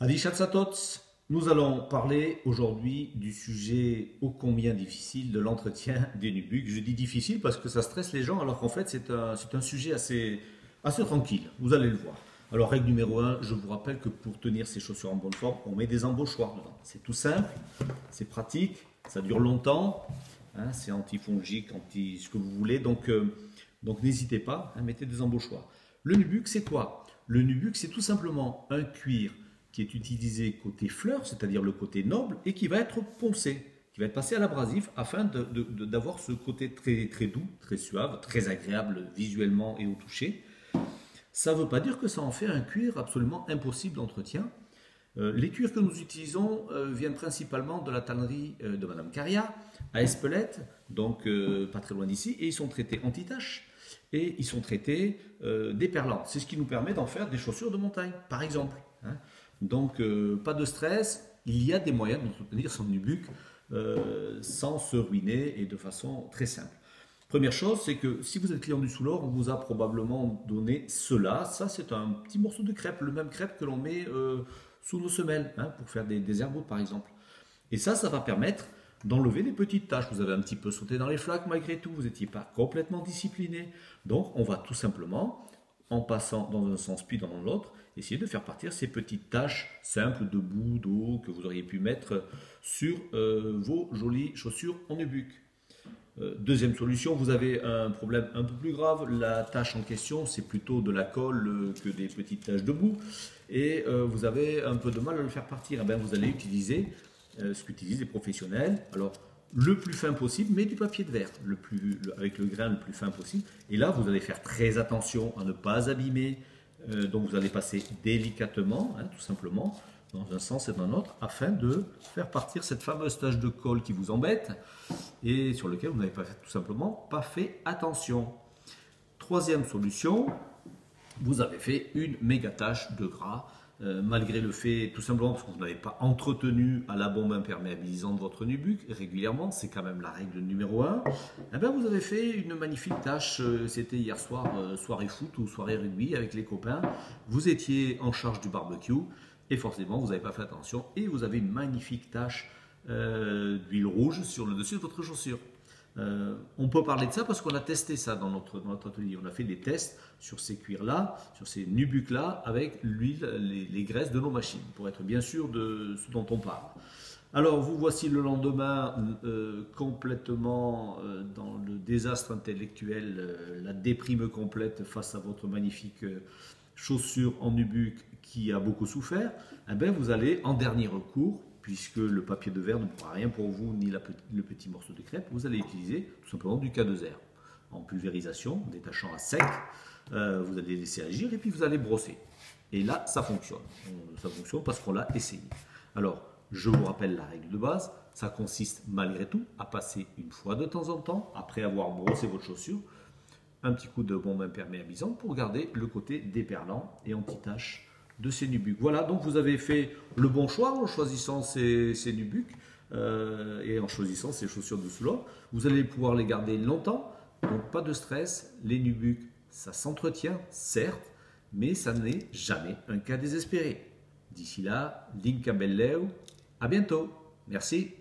Adi Shatsatot, nous allons parler aujourd'hui du sujet ô combien difficile de l'entretien des nubucks. Je dis difficile parce que ça stresse les gens, alors qu'en fait c'est un sujet assez tranquille, vous allez le voir. Alors règle numéro un, je vous rappelle que pour tenir ces chaussures en bonne forme, on met des embauchoirs dedans. C'est tout simple, c'est pratique, ça dure longtemps, hein, c'est antifongique, anti ce que vous voulez, donc n'hésitez pas, hein, mettez des embauchoirs. Le nubuck c'est quoi? Le nubuck c'est tout simplement un cuir qui est utilisé côté fleur, c'est-à-dire le côté noble, et qui va être poncé, qui va être passé à l'abrasif afin d'avoir ce côté très doux, très suave, très agréable visuellement et au toucher. Ça ne veut pas dire que ça en fait un cuir absolument impossible d'entretien. Les cuirs que nous utilisons viennent principalement de la tannerie de Madame Caria, à Espelette, donc pas très loin d'ici, et ils sont traités anti-taches et ils sont traités déperlants. C'est ce qui nous permet d'en faire des chaussures de montagne, par exemple. Hein. Donc, pas de stress, il y a des moyens d'entretenir son nubuck sans se ruiner et de façon très simple. Première chose, c'est que si vous êtes client du Soulor, on vous a probablement donné cela. Ça, c'est un petit morceau de crêpe, le même crêpe que l'on met sous nos semelles, hein, pour faire des airboats par exemple. Et ça va permettre d'enlever des petites taches. Vous avez un petit peu sauté dans les flaques malgré tout, vous n'étiez pas complètement discipliné. Donc, on va tout simplement, en passant dans un sens puis dans l'autre, essayer de faire partir ces petites taches simples de boue, d'eau que vous auriez pu mettre sur vos jolies chaussures en nubuck. Deuxième solution, vous avez un problème un peu plus grave. La tache en question, c'est plutôt de la colle que des petites taches de boue. Et vous avez un peu de mal à le faire partir. Eh bien, vous allez utiliser ce qu'utilisent les professionnels. Alors, le plus fin possible, mais du papier de verre, avec le grain le plus fin possible. Et là, vous allez faire très attention à ne pas abîmer. Donc, vous allez passer délicatement, hein, tout simplement, dans un sens et dans l'autre, afin de faire partir cette fameuse tache de colle qui vous embête et sur laquelle vous n'avez pas fait, tout simplement pas fait attention. Troisième solution, vous avez fait une méga tache de gras, malgré le fait, tout simplement parce que vous n'avez pas entretenu à la bombe imperméabilisante votre nubuck régulièrement, c'est quand même la règle numéro un. Eh bien, vous avez fait une magnifique tache, c'était hier soir, soirée foot ou soirée rugby avec les copains, vous étiez en charge du barbecue, et forcément, vous n'avez pas fait attention et vous avez une magnifique tache d'huile rouge sur le dessus de votre chaussure. On peut parler de ça parce qu'on a testé ça dans notre atelier. On a fait des tests sur ces cuirs-là, sur ces nubucks-là, avec l'huile, les graisses de nos machines, pour être bien sûr de ce dont on parle. Alors, vous voici le lendemain complètement dans le désastre intellectuel, la déprime complète face à votre magnifique chaussure en nubuck qui a beaucoup souffert. Eh bien, vous allez en dernier recours, puisque le papier de verre ne pourra rien pour vous, ni le petit morceau de crêpe, vous allez utiliser tout simplement du K2R en pulvérisation, détachant à sec. Vous allez laisser agir et puis vous allez brosser. Et là, ça fonctionne. Ça fonctionne parce qu'on l'a essayé. Alors, je vous rappelle la règle de base. Ça consiste malgré tout à passer une fois de temps en temps, après avoir brossé votre chaussure, un petit coup de bombe imperméabilisante pour garder le côté déperlant et anti-tache de ces nubucks. Voilà, donc vous avez fait le bon choix en choisissant ces nubucks et en choisissant ces chaussures de Soulor. Vous allez pouvoir les garder longtemps, donc pas de stress. Les nubucks, ça s'entretient, certes, mais ça n'est jamais un cas désespéré. D'ici là, Dinka Belleu, à bientôt. Merci.